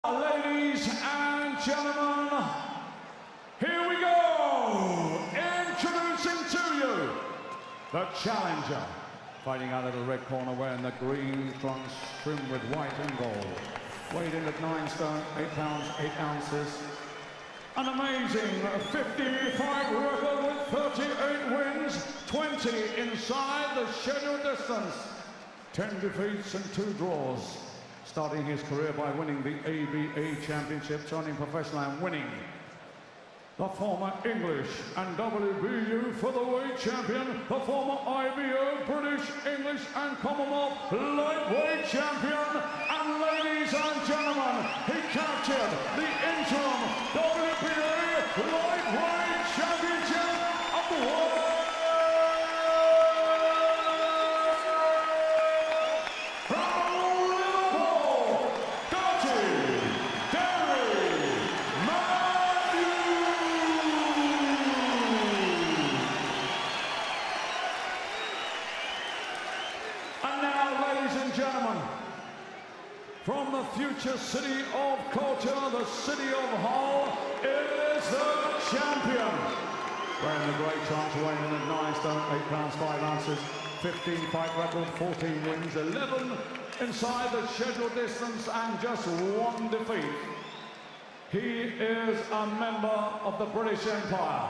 Ladies and gentlemen, here we go! Introducing to you the challenger, fighting out of the red corner wearing the green trunks trimmed with white and gold. Weighed in at 9 stone, 8 pounds, 8 ounces. An amazing 55 record with 38 wins, 20 inside the scheduled distance. 10 defeats and 2 draws. Starting his career by winning the ABA Championship, turning professional and winning the former English and WBU featherweight champion, the former IBO British, English and Commonwealth lightweight champion, and ladies and gentlemen, he captured the interim WBA lightweight championship of the world. From the future city of culture, the city of Hull, is the champion. Wearing the grey trunks, weighing in at 9 stone, 8 pounds, 5 ounces, 15 fight record, 14 wins, 11 inside the scheduled distance, and just 1 defeat. He is a member of the British Empire.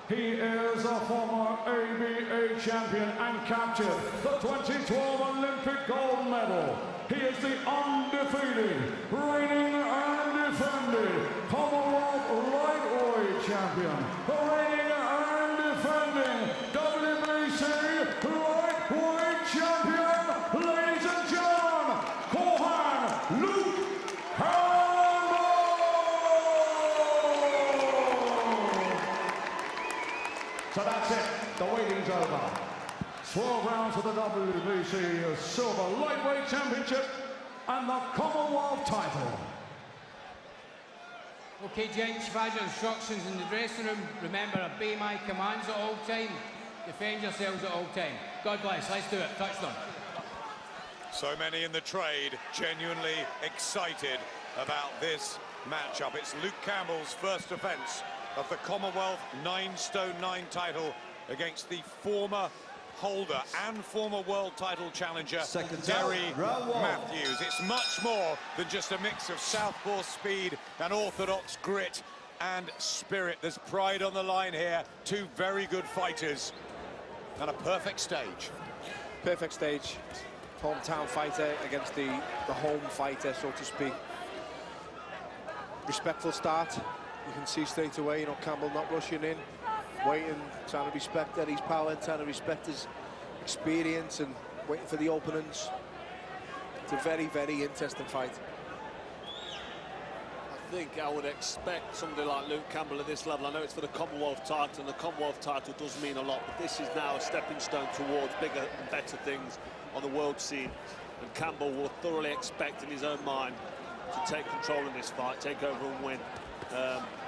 He is a former ABA champion and captured the 2012 Olympic gold medal. He is the undefeated, reigning and defending Commonwealth lightweight champion, the reigning and defending WBC lightweight champion, ladies and gentlemen, Kohan Luke Campbell! So that's it, the waiting's over. 12 rounds for the WBC Silver Lightweight Championship and the Commonwealth title. Okay, gents, you've had your instructions in the dressing room. Remember, obey my commands at all time. Defend yourselves at all time. God bless. Let's do it. Touchdown. So many in the trade genuinely excited about this matchup. It's Luke Campbell's first defence of the Commonwealth 9 stone 9 title against the former holder and former world title challenger Derry Mathews. It's much more than just a mix of southpaw speed and orthodox grit and spirit. There's pride on the line here. 2 very good fighters and a perfect stage. Perfect stage. Hometown fighter against the home fighter, so to speak. Respectful start. You can see straight away, you know, Campbell not rushing in, waiting, trying to respect Eddie's power, trying to respect his experience and waiting for the openings. It's a very, very interesting fight. I think I would expect somebody like Luke Campbell at this level. I know it's for the Commonwealth title, and the Commonwealth title does mean a lot, but this is now a stepping stone towards bigger and better things on the world scene. And Campbell will thoroughly expect in his own mind to take control in this fight, take over and win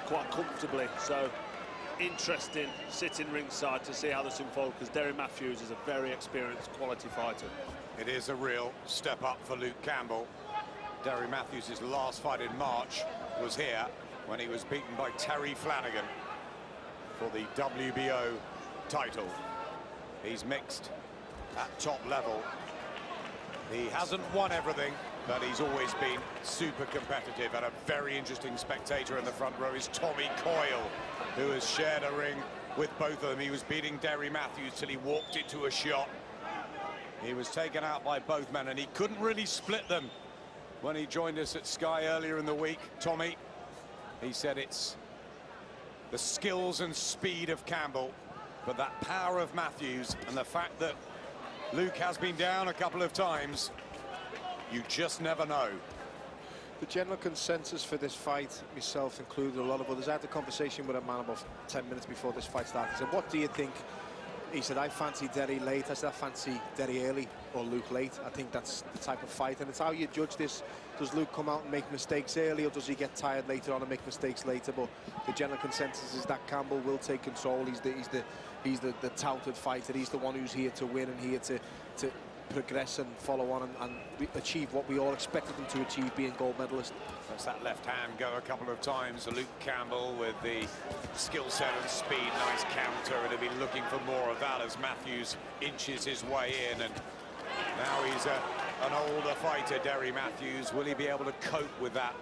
quite comfortably. So interesting sitting ringside to see how this unfolds, because Derry Mathews is a very experienced quality fighter. It is a real step up for Luke Campbell. Derry Mathews' last fight in March was here when he was beaten by Terry Flanagan for the WBO title. He's mixed at top level. He hasn't won everything, but he's always been super competitive, and a very interesting spectator in the front row is Tommy Coyle, who has shared a ring with both of them. He was beating Derry Mathews till he walked into a shot. He was taken out by both men, and he couldn't really split them when he joined us at Sky earlier in the week. Tommy, he said it's the skills and speed of Campbell, but that power of Mathews, and the fact that Luke has been down a couple of times, you just never know. The general consensus for this fight, myself included, a lot of others, I had a conversation with a man about 10 minutes before this fight started. He said, what do you think? He said, I fancy Derry late. I said, I fancy Derry early or Luke late. I think that's the type of fight, and it's how you judge this. Does Luke come out and make mistakes early, or does he get tired later on and make mistakes later? But the general consensus is that Campbell will take control. He's the touted fighter. He's the one who's here to win and here to progress and follow on and achieve what we all expected them to achieve, being gold medalist. That's that left hand go a couple of times. Luke Campbell with the skill set and speed, nice counter, and he'll be looking for more of that as Mathews inches his way in. And now he's an older fighter, Derry Mathews. Will he be able to cope with that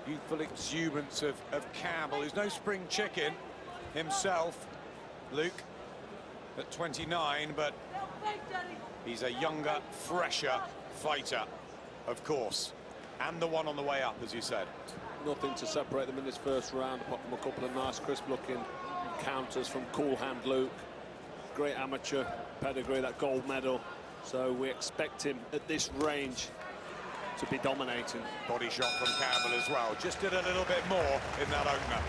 youthful exuberance of Campbell, who's no spring chicken himself, Luke, at 29, but he's a younger, fresher fighter, of course, and the one on the way up, as you said. Nothing to separate them in this first round, apart from a couple of nice, crisp-looking counters from Cool Hand Luke. Great amateur pedigree, that gold medal. So we expect him at this range to be dominating. Body shot from Campbell as well. Just did a little bit more in that opener.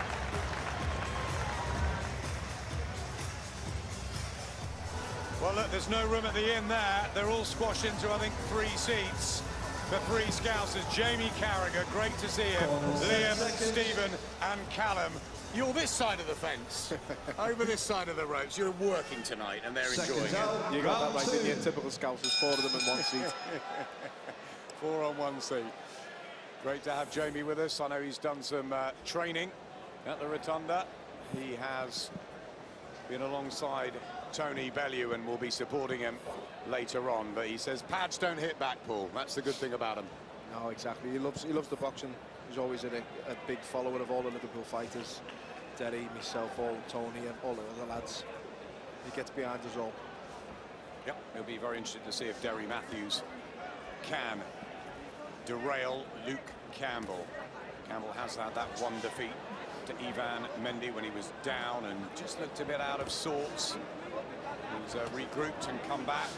Well, look, there's no room at the inn there. They're all squashed into, I think, 3 seats. The 3 Scousers. Jamie Carragher, great to see him. Liam, Stephen and Callum. You're this side of the fence, over this side of the ropes. You're working tonight and they're enjoying it. You got that right, didn't you? Typical Scousers, 4 of them in 1 seat. 4 on 1 seat. Great to have Jamie with us. I know he's done some training at the Rotunda. He has been alongside Tony Bellew and will be supporting him later on. But he says pads don't hit back, Paul. That's the good thing about him. No, exactly. He loves the boxing. He's always a big follower of all the Liverpool fighters. Derry, myself, all Tony and all the other lads. He gets behind us all. Yep, it'll be very interesting to see if Derry Mathews can derail Luke Campbell. Campbell has had that one defeat to Ivan Mendy when he was down and just looked a bit out of sorts. He's regrouped and come back.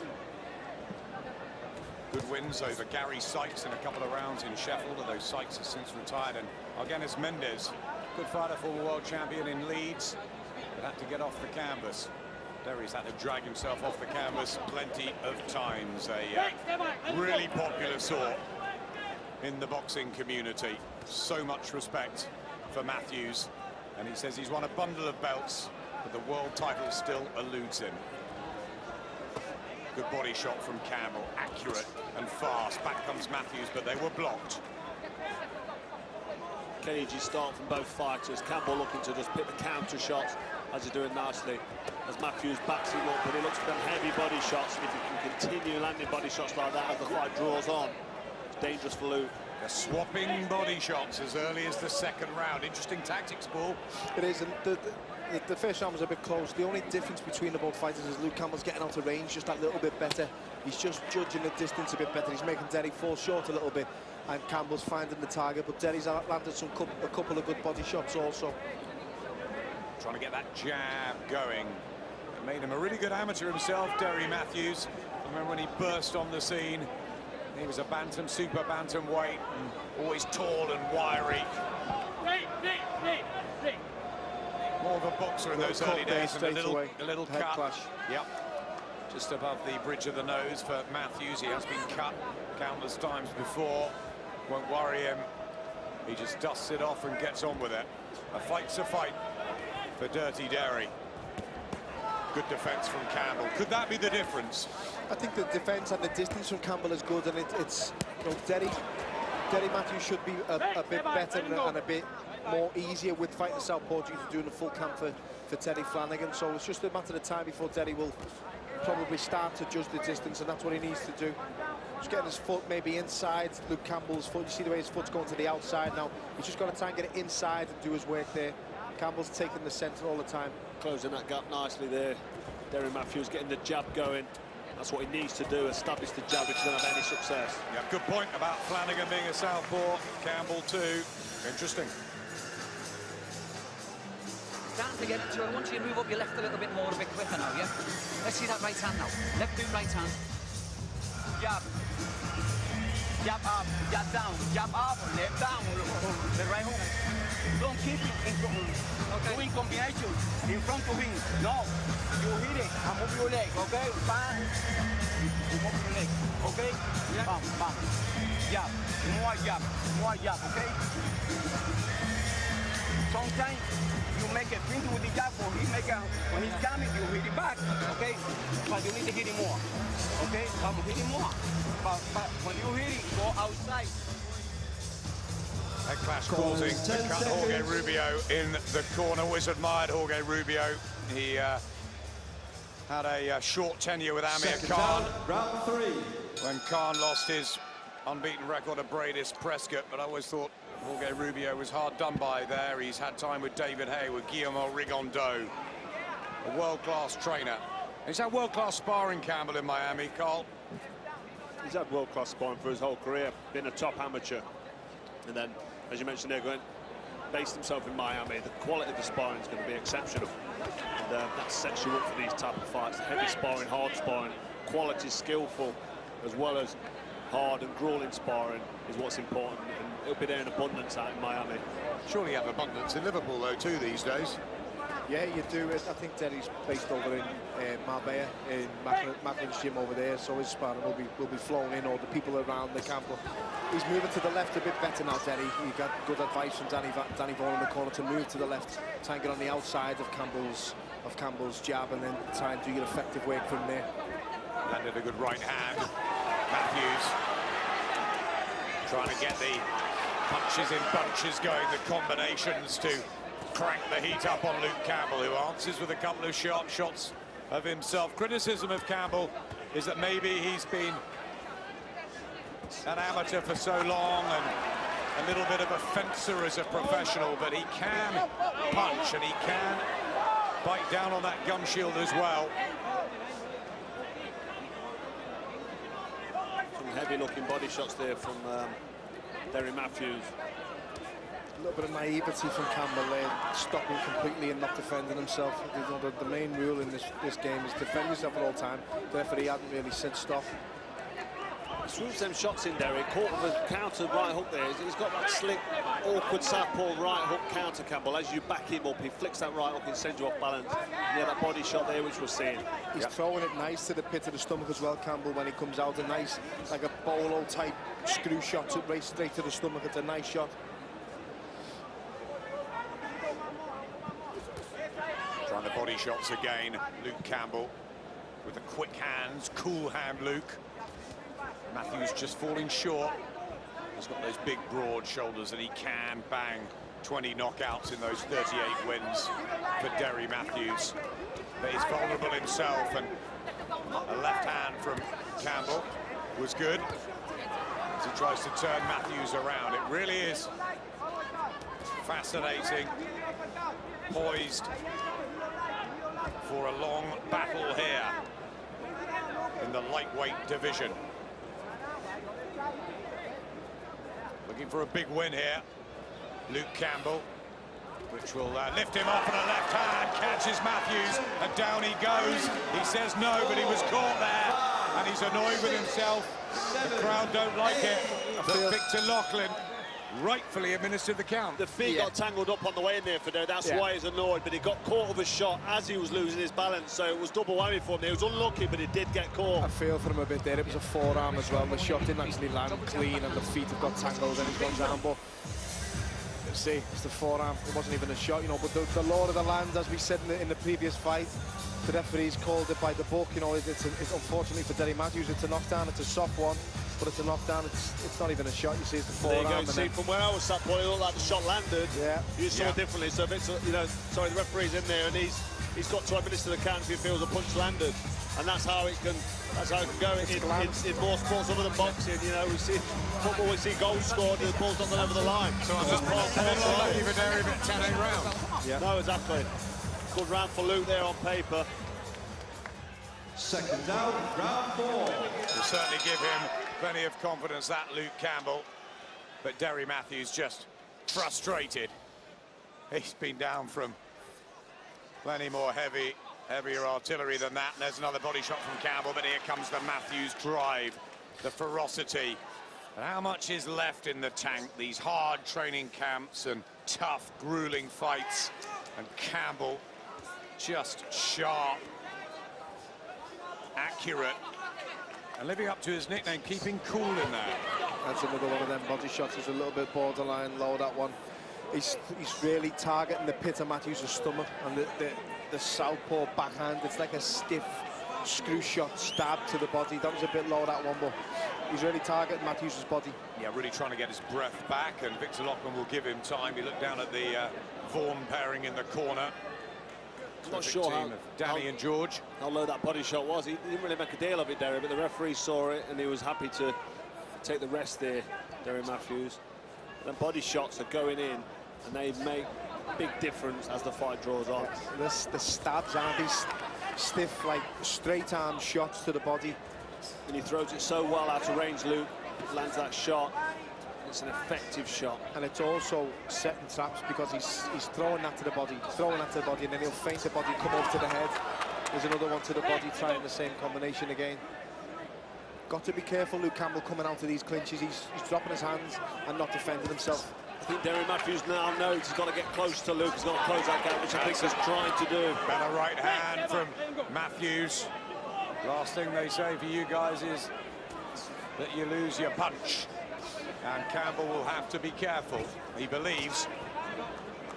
Good wins over Gary Sykes in a couple of rounds in Sheffield, although Sykes has since retired. And Argenis Mendes, good fighter, former world champion in Leeds, but had to get off the canvas. Derry's had to drag himself off the canvas plenty of times. A really popular sort in the boxing community. So much respect for Mathews, and he says he's won a bundle of belts, but the world title still eludes him. Good body shot from Campbell, accurate and fast. Back comes Mathews, but they were blocked. Cagey start from both fighters. Campbell looking to just pick the counter shots, as he's doing nicely, as Mathews backs him up, but he looks for them heavy body shots. And if he can continue landing body shots like that as the fight draws on, it's dangerous for Luke. They're swapping body shots as early as the second round. Interesting tactics, Paul. It is, and the first round was a bit close. The only difference between the both fighters is Luke Campbell's getting out of range just that little bit better. He's just judging the distance a bit better. He's making Derry fall short a little bit, and Campbell's finding the target, but Derry's landed a couple of good body shots also. Trying to get that jab going. It made him a really good amateur himself, Derry Mathews. I remember when he burst on the scene. He was a bantam, super bantamweight, and always tall and wiry. More of a boxer in those early days, and a little cut. Clash. Yep, just above the bridge of the nose for Mathews. He has been cut countless times before. Won't worry him. He just dusts it off and gets on with it. A fight's a fight for Dirty Derry. Good defence from Campbell. Could that be the difference? I think the defence and the distance from Campbell is good, and it's you know, Derry Mathews should be a bit better and a bit more easier with fighting southpaw due to doing a full camp for Terry Flanagan. So it's just a matter of time before Derry will probably start to judge the distance, and that's what he needs to do. Just getting his foot maybe inside Luke Campbell's foot. You see the way his foot's going to the outside now. He's just got to try and get it inside and do his work there. Campbell's taking the centre all the time. Closing that gap nicely there. Derry Mathews getting the jab going. That's what he needs to do, establish the jab if he's going to have any success. Yeah, good point about Flanagan being a southpaw. Campbell too. Interesting. Starting to get it to her. I want you to move up your left a little bit more, a bit quicker now, yeah? Let's see that right hand now. Left boot, right hand. Jab. Jab up, jab down, jab up, left down, the right hook. Don't keep it in front. Okay. Doing combination in front of him. No, you hit it and move your leg, okay? Bang. You move your leg, okay? Yeah. Bam, bam. Jab, more jab, okay? So sometimes you make a feint with the jab, or when he's coming, you hit it back, okay? But you need to hit him more, okay? Come hit him more. But when you hit it, go outside. Head clash causing the cut. Jorge Rubio in the corner. Always admired Jorge Rubio. He had a short tenure with Amir Khan. Round 3. When Khan lost his unbeaten record to Bradis Prescott, but I always thought Jorge Rubio was hard done by there. He's had time with David Hay, with Guillermo Rigondeaux, a world-class trainer. He's had world-class sparring, Campbell, in Miami, Carl. He's had world-class sparring for his whole career, been a top amateur. And then, as you mentioned there, based himself in Miami, the quality of the sparring is going to be exceptional. And that sets you up for these type of fights. Heavy sparring, hard sparring, quality, skillful, as well as hard and grueling sparring is what's important. And it'll be there in abundance out in Miami. Surely you have abundance in Liverpool, though, too, these days. Yeah, you do. I think Derry's based over in Marbella, in Mathews' gym over there, so his sparring will be flown in, or the people around the camp. He's moving to the left a bit better now, Derry. He got good advice from Danny Vaughan in the corner to move to the left, try and get on the outside of Campbell's jab, and then try and do your effective work from there. Landed a good right hand. Mathews trying to get the punches in bunches going, the combinations to crank the heat up on Luke Campbell, who answers with a couple of sharp shots of himself. Criticism of Campbell is that maybe he's been an amateur for so long and a little bit of a fencer as a professional, but he can punch and he can bite down on that gum shield as well. Some heavy-looking body shots there from Derry Mathews. A little bit of naivety from Campbell there, stopping completely and not defending himself. The main rule in this game is defend yourself at all time. Therefore, he hadn't really said stop. Swoops them shots in Derry, caught with a counter right hook there. He's got that slick, awkward southpaw right hook counter, Campbell. As you back him up, he flicks that right hook and sends you off balance. Yeah, that body shot there, which we're seeing. He's throwing it nice to the pit of the stomach as well, Campbell, when he comes out. A nice, like a bolo-type screw shot right straight to the stomach. It's a nice shot. Trying the body shots again, Luke Campbell, with the quick hands, cool hand Luke. Mathews just falling short. He's got those big, broad shoulders, and he can bang 20 knockouts in those 38 wins for Derry Mathews. But he's vulnerable himself, and a left hand from Campbell was good as he tries to turn Mathews around. It really is fascinating, poised for a long battle here in the lightweight division. Looking for a big win here, Luke Campbell, which will lift him off, and a left hand catches Mathews, and down he goes. He says no, but he was caught there, and he's annoyed with himself. The crowd don't like it. But Victor Loughlin rightfully administered the count. The feet got tangled up on the way in there for there. That's why he's annoyed, but he got caught with a shot as he was losing his balance, so it was double whammy for him. He was unlucky, but he did get caught. I feel for him a bit there. It was a forearm as well. The shot didn't actually land clean, and the feet have got tangled, and he's gone down. But let's see, it's the forearm. It wasn't even a shot, you know. But the law of the land, as we said in the previous fight, the referees called it by the book. You know, it's unfortunately for Derry Mathews, it's a knockdown. It's a soft one. But it's a knockdown, it's not even a shot, you see, it's the forearm. There you go, see, from where I was sat, it looked like the shot landed. Yeah. You saw it differently, so if it's, you know, sorry, the referee's in there, and he's got to administer the count if he feels a punch landed. And that's how it can go in more sports other than boxing. You know, we see football, we see goals scored, the ball's not over the line. So it's lucky for Derry, but 10-8 round. Yeah. No, exactly. Good round for Luke there on paper. Second down, round 4. Will certainly give him plenty of confidence, that Luke Campbell. But Derry Mathews just frustrated. He's been down from plenty more heavier artillery than that. And there's another body shot from Campbell, but here comes the Mathews drive, the ferocity. And how much is left in the tank? These hard training camps and tough, grueling fights. And Campbell just sharp, accurate, and living up to his nickname, keeping cool in there. That's another one of them body shots. It's a little bit borderline low, that one. he's really targeting the pit of Mathews' stomach and the southpaw backhand. It's like a stiff screw shot stab to the body. That was a bit low, that one, but he's really targeting Mathews' body. Yeah, really trying to get his breath back, and Victor Lachlan will give him time. You look down at the Vaughan pairing in the corner. I'm not sure how Danny and George. How low that body shot was. He didn't really make a deal of it, Derry, but the referee saw it and he was happy to take the rest there, Derry Mathews. The body shots are going in and they make a big difference as the fight draws on. The stabs aren't these stiff, like straight arm shots to the body. And he throws it so well out of range, Luke. Lands that shot. It's an effective shot. And it's also setting traps because he's throwing that to the body, and then he'll feint the body, come over to the head. There's another one to the body, trying the same combination again. Got to be careful, Luke Campbell, coming out of these clinches. He's dropping his hands and not defending himself. I think Derry Mathews now knows he's got to get close to Luke. He's got to close that gap, which I think he's trying to do. Better right hand from Mathews. Last thing they say for you guys is that you lose your punch. And Campbell will have to be careful. He believes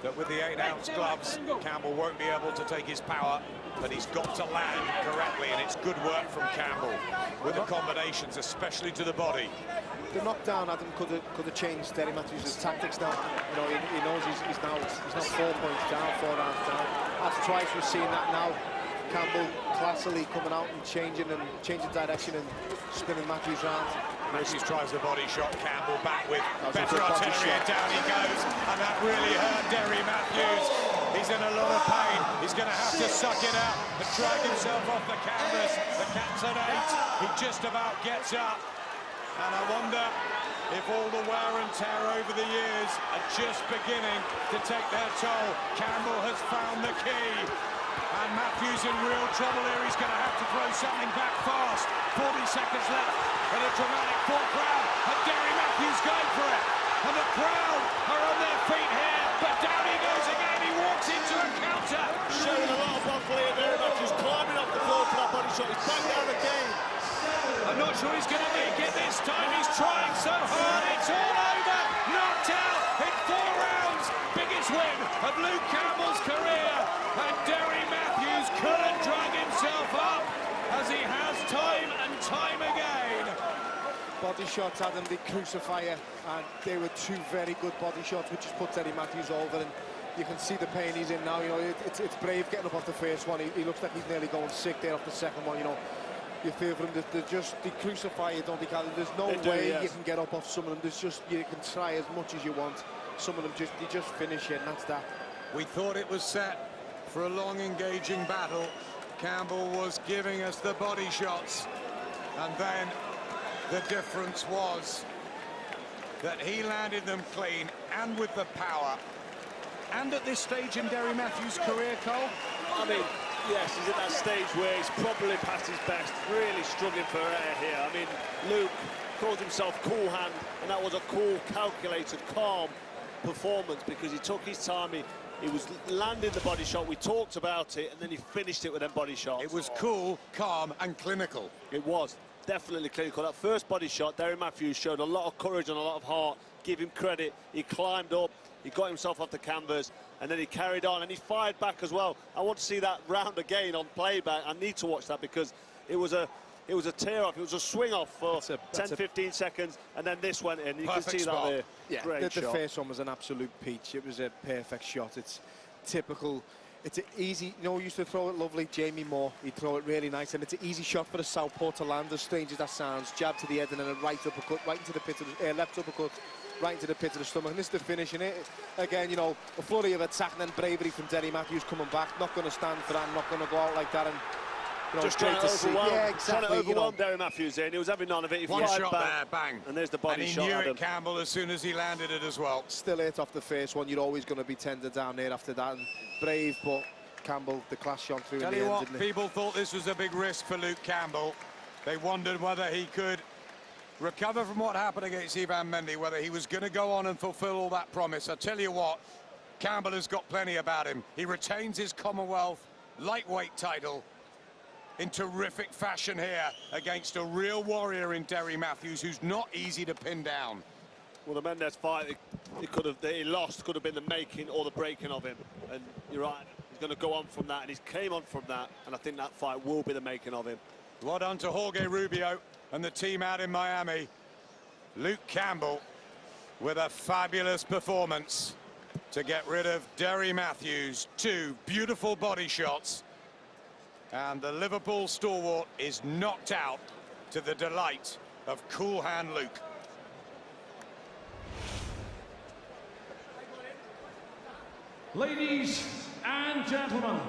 that with the 8-ounce gloves, Campbell won't be able to take his power, but he's got to land correctly, and it's good work from Campbell with the combinations, especially to the body. The knockdown, Adam, could have changed Derry Mathews' tactics now. You know, he knows he's now 4 points down, 4 rounds down. As twice we've seen that now. Campbell classily coming out and changing direction and spinning Mathews round. Mathews tries the body shot, Campbell back with better artillery, and down he goes, and that really hurt Derry Mathews. He's in a lot of pain. He's going to have to suck it out and drag himself off the canvas. The cat's at 8. He just about gets up. And I wonder if all the wear and tear over the years are just beginning to take their toll. Campbell has found the key. And Mathews in real trouble here. He's going to have to throw something back fast. 40 seconds left in a dramatic full crowd. And Derry Mathews going for it. And the crowd are on their feet here. But down he goes again. He walks into a counter. Showing a lot of muscle here. Derry Mathews climbing up the floor for that body shot. He's back down again. I'm not sure he's going to make it this time. He's trying so hard. It's all over. Knocked out in 4 rounds. Biggest win of Luke Campbell's career. And Derry Mathews couldn't drag himself up as he has time and time again. Body shots, Adam, the crucifier, and they were 2 very good body shots, which just put Derry Mathews over, and you can see the pain he's in now. You know, it's brave getting up off the first one. He looks like he's nearly going sick there off the second one. You know, you feel for him. They're just the crucifier, don't they, Callum? There's no way you can get up off some of them. There's just, you can try as much as you want. Some of them they just finish it, and that's that. We thought it was set for a long, engaging battle. Campbell was giving us the body shots, and then the difference was that he landed them clean and with the power. And at this stage in Derry Mathews' career, Cole? I mean, yes, he's at that stage where he's probably past his best, really struggling for air here. I mean, Luke calls himself cool hand, and that was a cool, calculated, calm performance because he took his time. He was landing the body shot. We talked about it, and then he finished it with them body shots. It was cool, calm, and clinical. It was definitely clinical. That first body shot, Derry Mathews showed a lot of courage and a lot of heart. Give him credit. He climbed up, he got himself off the canvas, and then he carried on, and he fired back as well. I want to see that round again on playback. I need to watch that because it was a tear-off, it was a swing-off for 10-15 seconds, and then this went in. You can see that there. Yeah, great the shot. first one was an absolute peach. It was a perfect shot. It's typical. It's an easy, you know, he used to throw it lovely, Jamie Moore. He'd throw it really nice, and it's an easy shot for the southpaw to land, as strange as that sounds. Jab to the head, and then a right uppercut, right into the pit of the, left uppercut, right into the pit of the stomach. And this is the finish, and it, again, you know, a flurry of attack, and then bravery from Derry Mathews coming back. Not going to stand for that, not going to go out like that. And you know, just trying to overwhelm, yeah, exactly, trying to overwhelm Derry Mathews there, and he was having none of it. He One shot back, there, bang. And there's the body shot. And he knew it, Campbell, as soon as he landed it as well. Still hit off the first one. You're always going to be tender down there after that. And brave, but Campbell, the class shone through in the end, didn't it? People thought this was a big risk for Luke Campbell. They wondered whether he could recover from what happened against Ivan Mendy, whether he was going to go on and fulfill all that promise. I tell you what, Campbell has got plenty about him. He retains his Commonwealth lightweight title in terrific fashion here against a real warrior in Derry Mathews, who's not easy to pin down. Well, the Mendes fight, that he lost could have been the making or the breaking of him. And you're right, he's going to go on from that, and he's came on from that, and I think that fight will be the making of him. Well done to Jorge Rubio and the team out in Miami. Luke Campbell with a fabulous performance to get rid of Derry Mathews. 2 beautiful body shots. And the Liverpool stalwart is knocked out to the delight of cool hand Luke. Ladies and gentlemen,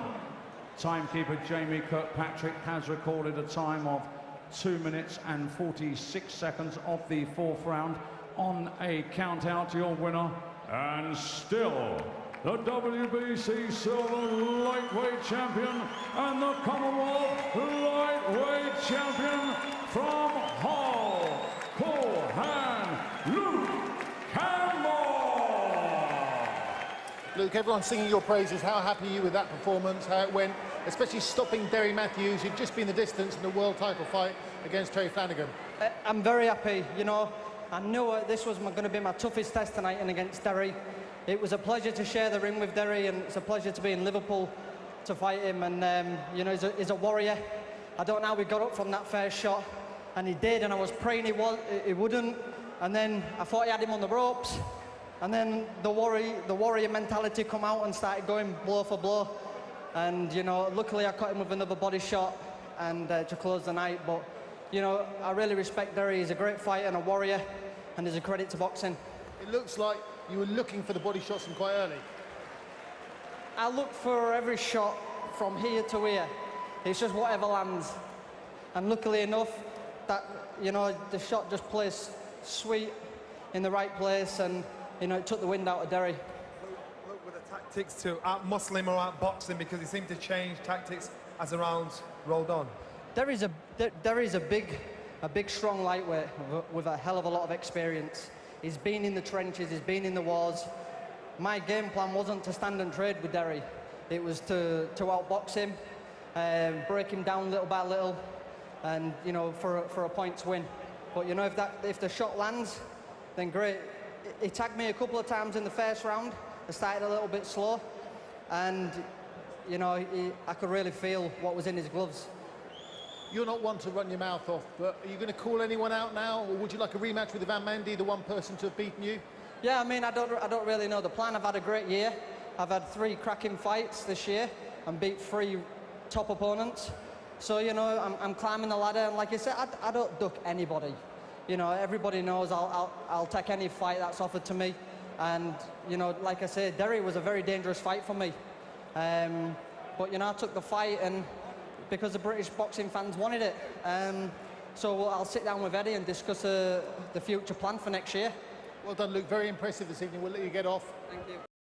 timekeeper Jamie Kirkpatrick has recorded a time of 2 minutes and 46 seconds of the 4th round on a count out. Your winner, and still the WBC Silver Lightweight Champion and the Commonwealth Lightweight Champion from Hull, Cool Hand, Luke Campbell. Luke, everyone's singing your praises. How happy are you with that performance, how it went, especially stopping Derry Mathews, who'd just been the distance in the world title fight against Terry Flanagan? I'm very happy. You know, I knew this was going to be my toughest test tonight and against Derry. It was a pleasure to share the ring with Derry, and it's a pleasure to be in Liverpool to fight him. And, you know, he's a warrior. I don't know how he got up from that first shot, and he did, and I was praying he wouldn't. And then I thought he had him on the ropes. And then the warrior mentality come out and started going blow for blow. And, you know, luckily I caught him with another body shot and to close the night. But, you know, I really respect Derry. He's a great fighter and a warrior, and he's a credit to boxing. It looks like you were looking for the body shots from quite early. I look for every shot from here to here. It's just whatever lands. And luckily enough, that, you know, the shot just placed sweet in the right place, and, you know, it took the wind out of Derry. Look, with the tactics to out-muscle him or out-box him, because he seemed to change tactics as the rounds rolled on. Derry's a big, strong lightweight with a hell of a lot of experience. He's been in the trenches, he's been in the wars. My game plan wasn't to stand and trade with Derry. It was to outbox him, break him down little by little, and, you know, for a points win. But, you know, if the shot lands, then great. He tagged me a couple of times in the first round. I started a little bit slow, and, you know, I could really feel what was in his gloves. You're not one to run your mouth off, but are you going to call anyone out now, or would you like a rematch with Ivan Mendy, the one person to have beaten you? Yeah, I mean, I don't really know the plan. I've had a great year. I've had 3 cracking fights this year and beat 3 top opponents. So, you know, I'm climbing the ladder, and like I said, I don't duck anybody. You know, everybody knows I'll take any fight that's offered to me. And, you know, like I said, Derry was a very dangerous fight for me. But, you know, I took the fight, and because the British boxing fans wanted it. So I'll sit down with Eddie and discuss the future plan for next year. Well done, Luke. Very impressive this evening. We'll let you get off. Thank you.